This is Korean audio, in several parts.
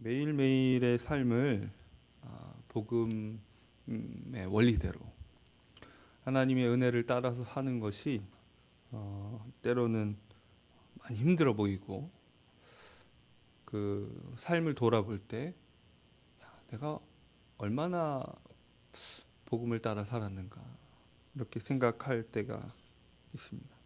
매일매일의 삶을 복음의 원리대로 하나님의 은혜를 따라서 사는 것이 때로는 많이 힘들어 보이고, 그 삶을 돌아볼 때 내가 얼마나 복음을 따라 살았는가 이렇게 생각할 때가 있습니다.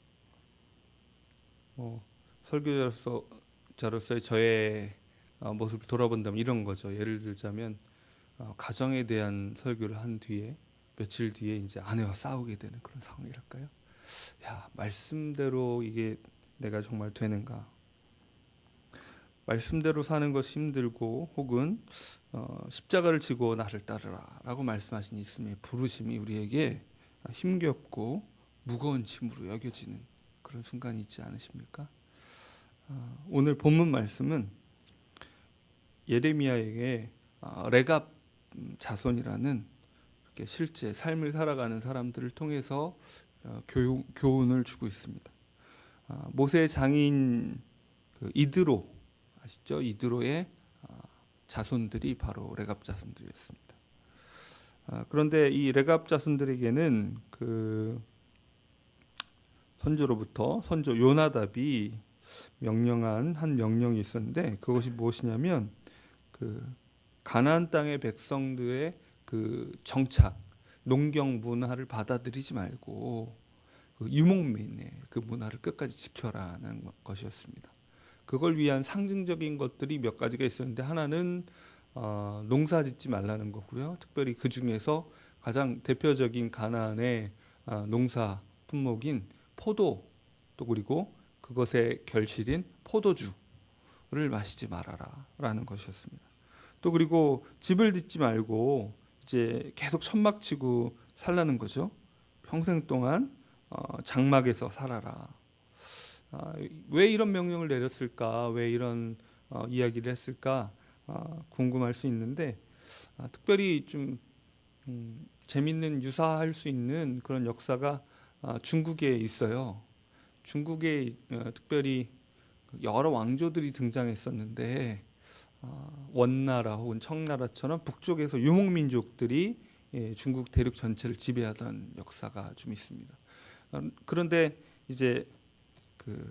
설교자로서의 저의 모습을 돌아본다면 이런 거죠. 예를 들자면 가정에 대한 설교를 한 뒤에 며칠 뒤에 이제 아내와 싸우게 되는 그런 상황이랄까요? 야, 말씀대로 이게 내가 정말 되는가? 말씀대로 사는 것이 힘들고, 혹은 십자가를 지고 나를 따르라라고 말씀하신 예수님의 부르심이 우리에게 힘겹고 무거운 짐으로 여겨지는 그런 순간이 있지 않으십니까? 오늘 본문 말씀은 예레미야에게 레갑 자손이라는 이렇게 실제 삶을 살아가는 사람들을 통해서 교훈을 주고 있습니다. 모세의 장인 이드로 아시죠? 이드로의 자손들이 바로 레갑 자손들이었습니다. 그런데 이 레갑 자손들에게는 그 선조로부터 선조 요나답이 명령한 한 명령이 있었는데, 그것이 무엇이냐면 그 가나안 땅의 백성들의 그 정착, 농경 문화를 받아들이지 말고 그 유목민의 그 문화를 끝까지 지켜라는 것이었습니다. 그걸 위한 상징적인 것들이 몇 가지가 있었는데, 하나는 농사 짓지 말라는 거고요. 특별히 그 중에서 가장 대표적인 가나안의 농사 품목인 포도, 또 그리고 그것의 결실인 포도주를 마시지 말아라라는 것이었습니다. 또 그리고 집을 짓지 말고 이제 계속 천막치고 살라는 거죠. 평생 동안 장막에서 살아라. 왜 이런 명령을 내렸을까? 왜 이런 이야기를 했을까? 궁금할 수 있는데, 특별히 좀 재밌는, 유사할 수 있는 그런 역사가 중국에 있어요. 중국에 특별히 여러 왕조들이 등장했었는데, 원나라 혹은 청나라처럼 북쪽에서 유목민족들이 중국 대륙 전체를 지배하던 역사가 좀 있습니다. 그런데 이제 그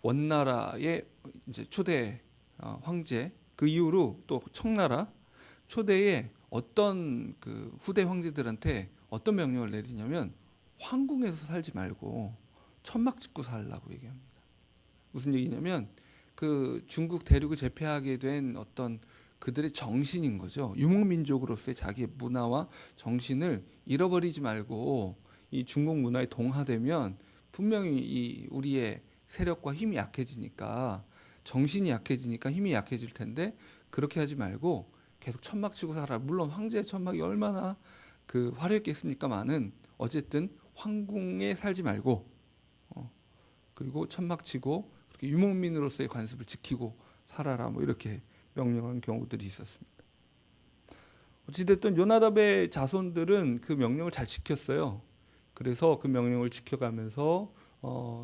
원나라의 이제 초대 황제, 그 이후로 또 청나라 초대에 어떤 그 후대 황제들한테 어떤 명령을 내리냐면 황궁에서 살지 말고 천막 짓고 살라고 얘기합니다. 무슨 얘기냐면 그 중국 대륙을 제패하게 된 어떤 그들의 정신인 거죠. 유목민족으로서의 자기의 문화와 정신을 잃어버리지 말고 이 중국 문화에 동화되면 분명히 이 우리의 세력과 힘이 약해지니까, 정신이 약해지니까 힘이 약해질 텐데, 그렇게 하지 말고 계속 천막 치고 살아. 물론 황제의 천막이 얼마나 그 화려했겠습니까마는 어쨌든 황궁에 살지 말고 그리고 천막 치고 유목민으로서의 관습을 지키고 살아라, 뭐 이렇게 명령한 경우들이 있었습니다. 어찌됐든 요나답의 자손들은 그 명령을 잘 지켰어요. 그래서 그 명령을 지켜가면서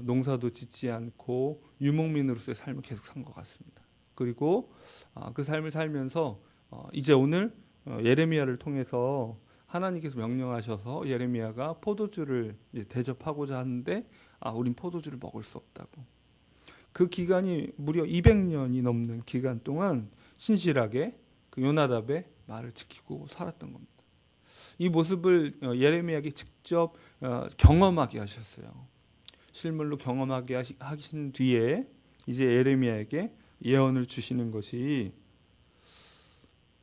농사도 짓지 않고 유목민으로서의 삶을 계속 산 것 같습니다. 그리고 그 삶을 살면서 이제 오늘 예레미야를 통해서 하나님께서 명령하셔서 예레미야가 포도주를 이제 대접하고자 하는데, 우린 포도주를 먹을 수 없다고. 그 기간이 무려 200년이 넘는 기간 동안 신실하게 그 요나답의 말을 지키고 살았던 겁니다. 이 모습을 예레미야에게 직접 경험하게 하셨어요. 실물로 경험하게 하신 뒤에 이제 예레미야에게 예언을 주시는 것이,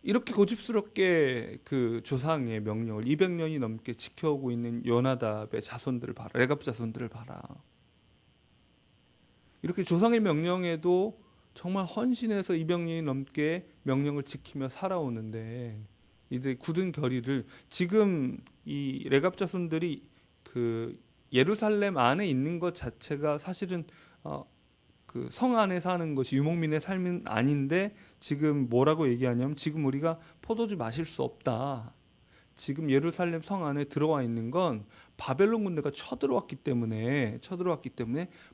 이렇게 고집스럽게 그 조상의 명령을 200년이 넘게 지켜오고 있는 요나답의 자손들을 봐라, 레갑 자손들을 봐라. 이렇게 조상의 명령에도 정말 헌신해서 200년이 넘게 명령을 지키며 살아오는데, 이들의 굳은 결의를 지금 이 레갑 자손들이 그 예루살렘 안에 있는 것 자체가 사실은 그 성 안에 사는 것이 유목민의 삶은 아닌데, 지금 뭐라고 얘기하냐면 지금 우리가 포도주 마실 수 없다. 지금 예루살렘 성 안에 들어와 있는 건 바벨론 군대가 쳐들어왔기 때문에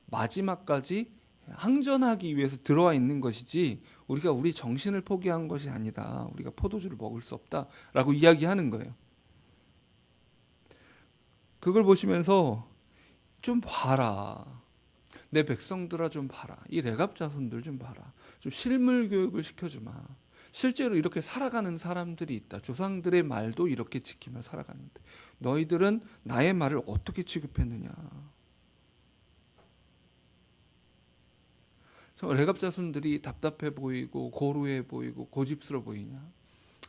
마지막까지 항전하기 위해서 들어와 있는 것이지 우리가 우리 정신을 포기한 것이 아니다. 우리가 포도주를 먹을 수 없다라고 이야기하는 거예요. 그걸 보시면서 좀 봐라. 내 백성들아 좀 봐라. 이 레갑 자손들 좀 봐라. 좀 실물 교육을 시켜주마. 실제로 이렇게 살아가는 사람들이 있다. 조상들의 말도 이렇게 지키며 살아가는데 너희들은 나의 말을 어떻게 취급했느냐. 레갑 자손들이 답답해 보이고 고루해 보이고 고집스러워 보이냐.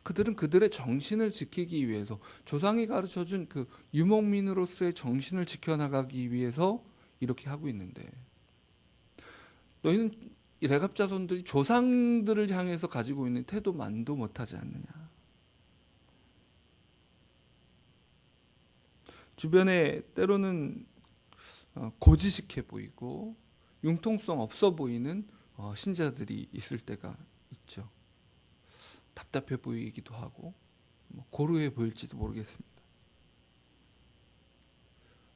그들은 그들의 정신을 지키기 위해서 조상이 가르쳐준 그 유목민으로서의 정신을 지켜나가기 위해서 이렇게 하고 있는데 너희는 이 레갑 자손들이 조상들을 향해서 가지고 있는 태도만도 못하지 않느냐. 주변에 때로는 고지식해 보이고 융통성 없어 보이는 신자들이 있을 때가 있죠. 답답해 보이기도 하고 고루해 보일지도 모르겠습니다.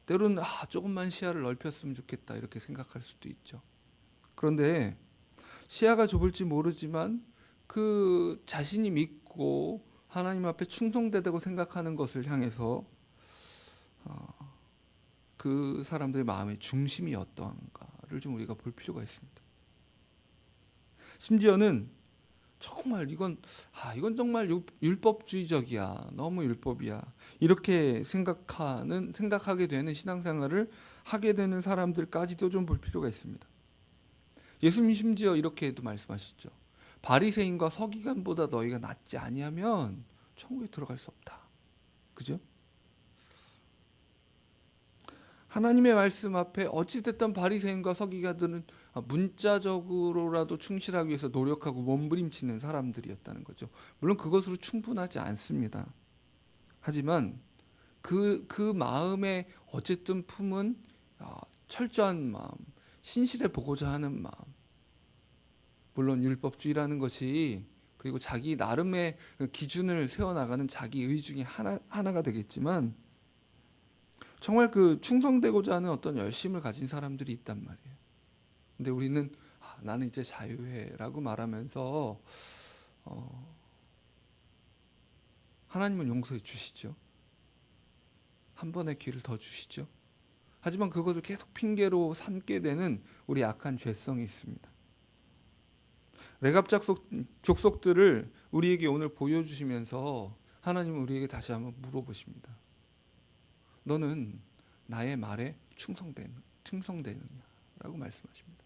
때로는 조금만 시야를 넓혔으면 좋겠다 이렇게 생각할 수도 있죠. 그런데 시야가 좁을지 모르지만 그 자신이 믿고 하나님 앞에 충성되다고 생각하는 것을 향해서 그 사람들의 마음의 중심이 어떠한가를 좀 우리가 볼 필요가 있습니다. 심지어는 정말 이건 정말 율법주의적이야. 너무 율법이야. 이렇게 생각하게 되는 신앙생활을 하게 되는 사람들까지도 좀 볼 필요가 있습니다. 예수님 심지어 이렇게도 말씀하시죠. 바리새인과 서기관보다 너희가 낫지 아니하면 천국에 들어갈 수 없다. 그죠? 하나님의 말씀 앞에 어찌됐든 바리새인과 서기관들은 문자적으로라도 충실하기 위해서 노력하고 몸부림치는 사람들이었다는 거죠. 물론 그것으로 충분하지 않습니다. 하지만 그 마음에 어쨌든 품은 철저한 마음, 신실해 보고자 하는 마음. 물론 율법주의라는 것이 그리고 자기 나름의 기준을 세워나가는 자기 의 중에 하나가 되겠지만 정말 그 충성되고자 하는 어떤 열심을 가진 사람들이 있단 말이에요. 근데 우리는 나는 이제 자유해라고 말하면서 하나님은 용서해 주시죠. 한 번의 기회를 더 주시죠. 하지만 그것을 계속 핑계로 삼게 되는 우리 악한 죄성이 있습니다. 레갑 족속들을 우리에게 오늘 보여주시면서 하나님은 우리에게 다시 한번 물어보십니다. 너는 나의 말에 충성되느냐라고 말씀하십니다.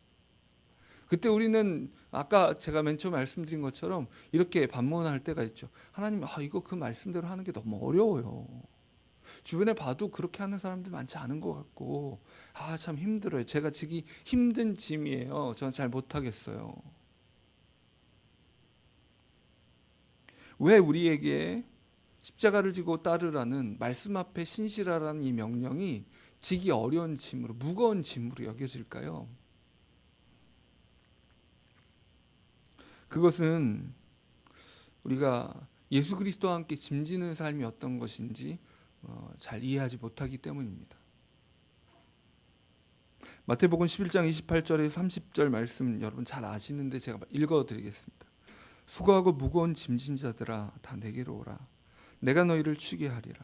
그때 우리는 아까 제가 맨 처음 말씀드린 것처럼 이렇게 반문할 때가 있죠. 하나님, 이거 그 말씀대로 하는 게 너무 어려워요. 주변에 봐도 그렇게 하는 사람들 많지 않은 것 같고 참 힘들어요. 제가 지기 힘든 짐이에요. 저는 잘 못하겠어요. 왜 우리에게 십자가를 지고 따르라는 말씀 앞에 신실하라는 이 명령이 지기 어려운 짐으로 무거운 짐으로 여겨질까요? 그것은 우리가 예수 그리스도와 함께 짐지는 삶이 어떤 것인지 잘 이해하지 못하기 때문입니다. 마태복음 11장 28절에서 30절 말씀 여러분 잘 아시는데 제가 읽어드리겠습니다. 수고하고 무거운 짐진 자들아 다 내게로 오라. 내가 너희를 쉬게 하리라.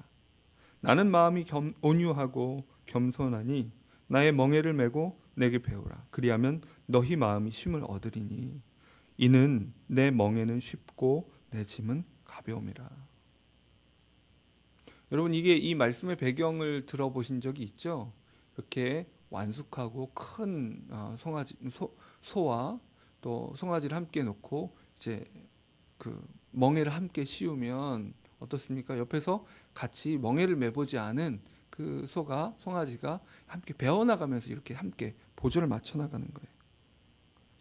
나는 마음이 온유하고 겸손하니 나의 멍에를 메고 내게 배우라. 그리하면 너희 마음이 쉼을 얻으리니 이는 내 멍에는 쉽고 내 짐은 가벼움이라. 여러분 이 말씀의 배경을 들어보신 적이 있죠? 이렇게 완숙하고 큰 소와 또 송아지를 함께 놓고 이제 그 멍에를 함께 씌우면 어떻습니까? 옆에서 같이 멍에를 매보지 않은 그 송아지가 함께 배워나가면서 이렇게 함께 보조를 맞춰나가는 거예요.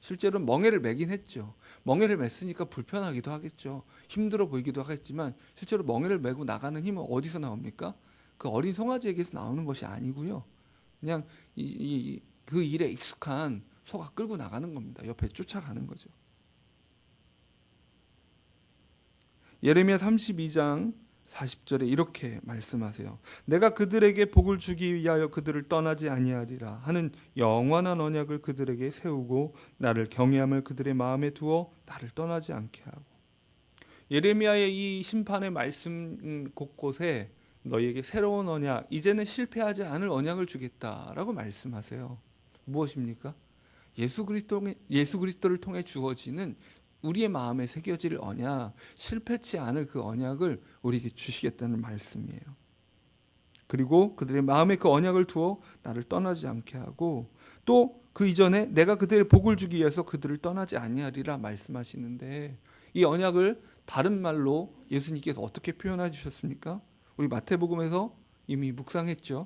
실제로는 멍에를 매긴 했죠. 멍에를 맸으니까 불편하기도 하겠죠. 힘들어 보이기도 하겠지만 실제로 멍에를 메고 나가는 힘은 어디서 나옵니까? 그 어린 송아지에게서 나오는 것이 아니고요. 그냥 그 일에 익숙한 소가 끌고 나가는 겁니다. 옆에 쫓아가는 거죠. 예레미야 32장 40절에 이렇게 말씀하세요. 내가 그들에게 복을 주기 위하여 그들을 떠나지 아니하리라 하는 영원한 언약을 그들에게 세우고 나를 경외함을 그들의 마음에 두어 나를 떠나지 않게 하고. 예레미야의 이 심판의 말씀 곳곳에 너희에게 새로운 언약, 이제는 실패하지 않을 언약을 주겠다라고 말씀하세요. 무엇입니까? 예수 그리스도를 통해 주어지는 우리의 마음에 새겨질 언약, 실패치 않을 그 언약을 우리에게 주시겠다는 말씀이에요. 그리고 그들의 마음에 그 언약을 두어 나를 떠나지 않게 하고, 또 그 이전에 내가 그들의 복을 주기 위해서 그들을 떠나지 아니하리라 말씀하시는데, 이 언약을 다른 말로 예수님께서 어떻게 표현해 주셨습니까? 우리 마태복음에서 이미 묵상했죠.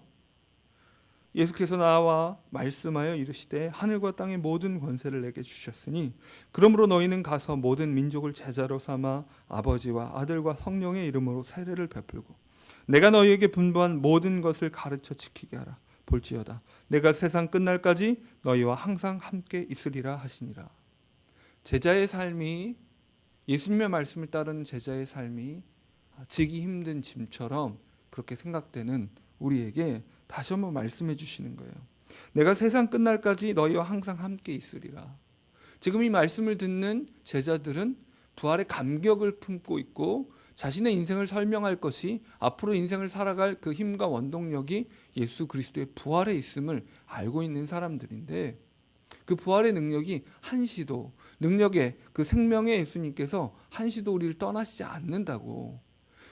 예수께서 나와 말씀하여 이르시되 하늘과 땅의 모든 권세를 내게 주셨으니 그러므로 너희는 가서 모든 민족을 제자로 삼아 아버지와 아들과 성령의 이름으로 세례를 베풀고 내가 너희에게 분부한 모든 것을 가르쳐 지키게 하라. 볼지어다 내가 세상 끝날까지 너희와 항상 함께 있으리라 하시니라. 제자의 삶이, 예수님의 말씀을 따르는 제자의 삶이 지기 힘든 짐처럼 그렇게 생각되는 우리에게 다시 한번 말씀해 주시는 거예요. 내가 세상 끝날까지 너희와 항상 함께 있으리라. 지금 이 말씀을 듣는 제자들은 부활의 감격을 품고 있고 자신의 인생을 설명할 것이, 앞으로 인생을 살아갈 그 힘과 원동력이 예수 그리스도의 부활에 있음을 알고 있는 사람들인데, 그 부활의 능력이 한시도, 능력의 그 생명의 예수님께서 한시도 우리를 떠나시지 않는다고,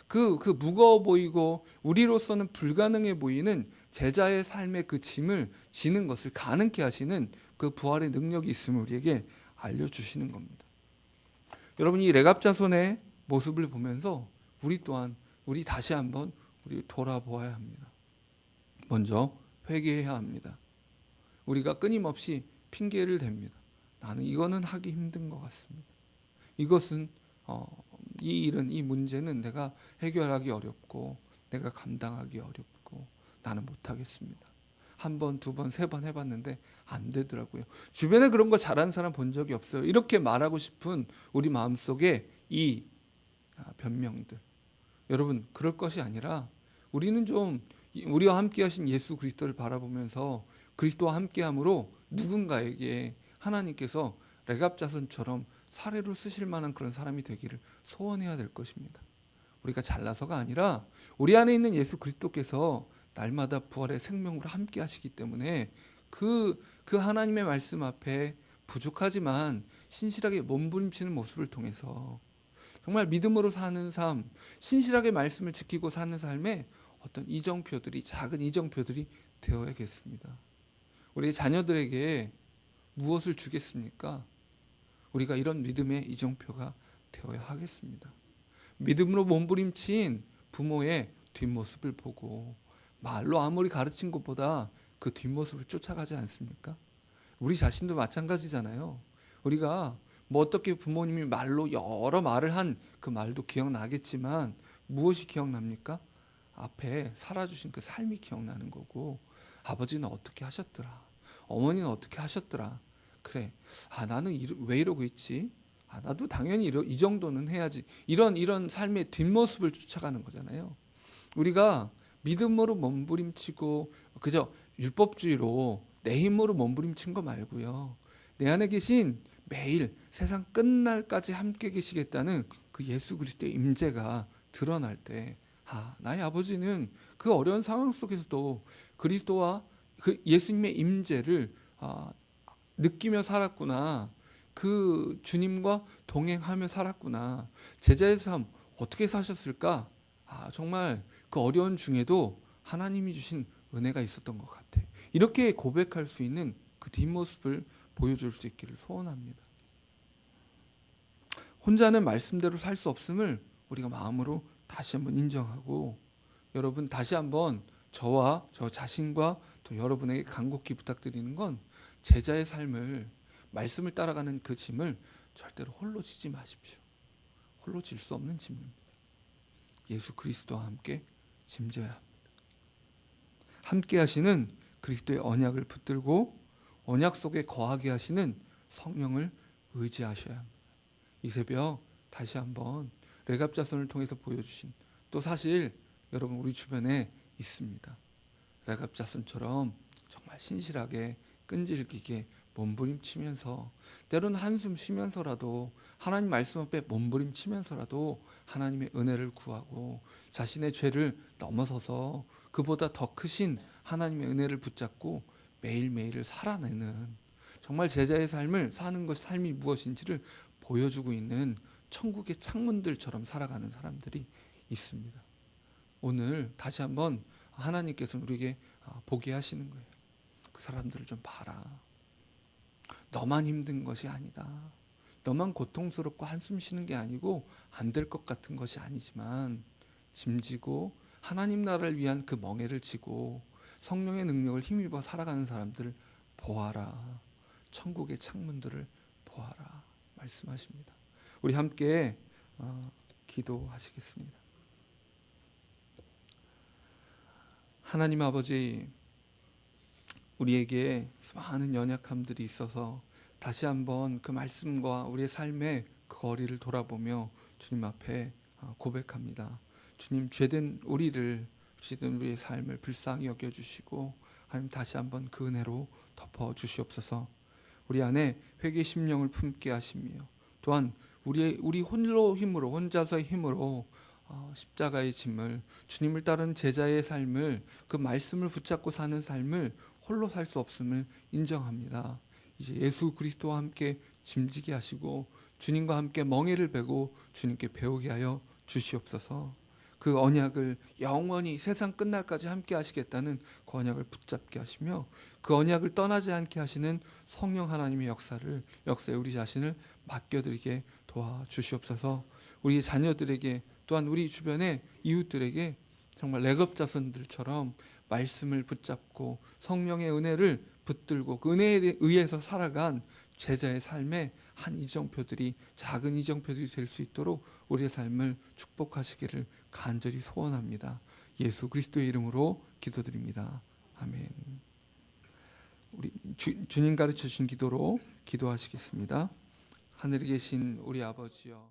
그 무거워 보이고 우리로서는 불가능해 보이는 제자의 삶의 그 짐을 지는 것을 가능케 하시는 그 부활의 능력이 있음을 우리에게 알려주시는 겁니다. 여러분, 이 레갑자손의 모습을 보면서 우리 또한 우리 다시 한번 우리 돌아보아야 합니다. 먼저 회개해야 합니다. 우리가 끊임없이 핑계를 댑니다. 나는 이거는 하기 힘든 것 같습니다. 이것은 이 일은, 이 문제는 내가 해결하기 어렵고 내가 감당하기 어렵고 나는 못하겠습니다. 한 번, 두 번, 세 번 해봤는데 안 되더라고요. 주변에 그런 거 잘하는 사람 본 적이 없어요. 이렇게 말하고 싶은 우리 마음속에 이 변명들, 여러분, 그럴 것이 아니라 우리는 좀 우리와 함께 하신 예수 그리스도를 바라보면서 그리스도와 함께함으로 누군가에게 하나님께서 레갑자손처럼 사례로 쓰실 만한 그런 사람이 되기를 소원해야 될 것입니다. 우리가 잘나서가 아니라 우리 안에 있는 예수 그리스도께서 날마다 부활의 생명으로 함께 하시기 때문에 그 하나님의 말씀 앞에 부족하지만 신실하게 몸부림치는 모습을 통해서 정말 믿음으로 사는 삶, 신실하게 말씀을 지키고 사는 삶에 어떤 이정표들이, 작은 이정표들이 되어야겠습니다. 우리 자녀들에게 무엇을 주겠습니까? 우리가 이런 믿음의 이정표가 되어야 하겠습니다. 믿음으로 몸부림친 부모의 뒷모습을 보고 말로 아무리 가르친 것보다 그 뒷모습을 쫓아가지 않습니까? 우리 자신도 마찬가지잖아요. 우리가 뭐 어떻게 부모님이 말로 여러 말을 한 그 말도 기억나겠지만 무엇이 기억납니까? 앞에 살아주신 그 삶이 기억나는 거고, 아버지는 어떻게 하셨더라, 어머니는 어떻게 하셨더라, 그래, 나는 왜 이러고 있지, 나도 당연히 이 정도는 해야지, 이런 삶의 뒷모습을 쫓아가는 거잖아요. 우리가 믿음으로 몸부림치고 그저 율법주의로 내 힘으로 몸부림친 거 말고요, 내 안에 계신 매일 세상 끝날까지 함께 계시겠다는 그 예수 그리스도의 임재가 드러날 때, 나의 아버지는 그 어려운 상황 속에서도 그리스도와 그 예수님의 임재를 느끼며 살았구나, 그 주님과 동행하며 살았구나, 제자의 삶 어떻게 사셨을까, 정말 그 어려운 중에도 하나님이 주신 은혜가 있었던 것 같아, 이렇게 고백할 수 있는 그 뒷모습을 보여줄 수 있기를 소원합니다. 혼자는 말씀대로 살 수 없음을 우리가 마음으로 다시 한번 인정하고, 여러분, 다시 한번 저와 저 자신과 또 여러분에게 간곡히 부탁드리는 건, 제자의 삶을, 말씀을 따라가는 그 짐을 절대로 홀로 지지 마십시오. 홀로 질 수 없는 짐입니다. 예수 그리스도와 함께 짐져야 합니다. 함께 하시는 그리스도의 언약을 붙들고 언약 속에 거하게 하시는 성령을 의지하셔야 합니다. 이 새벽 다시 한번 레갑자손을 통해서 보여주신 또 사실 여러분 우리 주변에 있습니다. 레갑 자손처럼 정말 신실하게 끈질기게 몸부림치면서 때로는 한숨 쉬면서라도 하나님 말씀 앞에 몸부림치면서라도 하나님의 은혜를 구하고 자신의 죄를 넘어서서 그보다 더 크신 하나님의 은혜를 붙잡고 매일매일을 살아내는, 정말 제자의 삶을 사는 것, 삶이 무엇인지를 보여주고 있는 천국의 창문들처럼 살아가는 사람들이 있습니다. 오늘 다시 한번 하나님께서는 우리에게 보게 하시는 거예요. 그 사람들을 좀 봐라. 너만 힘든 것이 아니다. 너만 고통스럽고 한숨 쉬는 게 아니고 안 될 것 같은 것이 아니지만 짐지고 하나님 나라를 위한 그 멍에를 지고 성령의 능력을 힘입어 살아가는 사람들을 보아라. 천국의 창문들을 보아라 말씀하십니다. 우리 함께 기도하시겠습니다. 하나님 아버지, 우리에게 많은 연약함들이 있어서 다시 한번 그 말씀과 우리의 삶의 그 거리를 돌아보며 주님 앞에 고백합니다. 주님, 죄된 우리를, 죄된 우리의 삶을 불쌍히 여겨주시고 하나님 다시 한번 그 은혜로 덮어주시옵소서. 우리 안에 회개 심령을 품게 하시며 또한 우리 홀로 힘으로, 혼자서의 힘으로 십자가의 짐을, 주님을 따르는 제자의 삶을, 그 말씀을 붙잡고 사는 삶을 홀로 살 수 없음을 인정합니다. 이제 예수 그리스도와 함께 짐지게 하시고 주님과 함께 멍에를 베고 주님께 배우게 하여 주시옵소서. 그 언약을 영원히 세상 끝날까지 함께 하시겠다는 그 언약을 붙잡게 하시며 그 언약을 떠나지 않게 하시는 성령 하나님의 역사에 우리 자신을 맡겨드리게 도와주시옵소서. 우리 자녀들에게 또한 우리 주변의 이웃들에게 정말 레갑 자손들처럼 말씀을 붙잡고 성령의 은혜를 붙들고 그 은혜에 의해서 살아간 제자의 삶의 한 이정표들이, 작은 이정표들이 될 수 있도록 우리의 삶을 축복하시기를 간절히 소원합니다. 예수 그리스도의 이름으로 기도드립니다. 아멘. 우리 주님 가르쳐 주신 기도로 기도하시겠습니다. 하늘에 계신 우리 아버지여,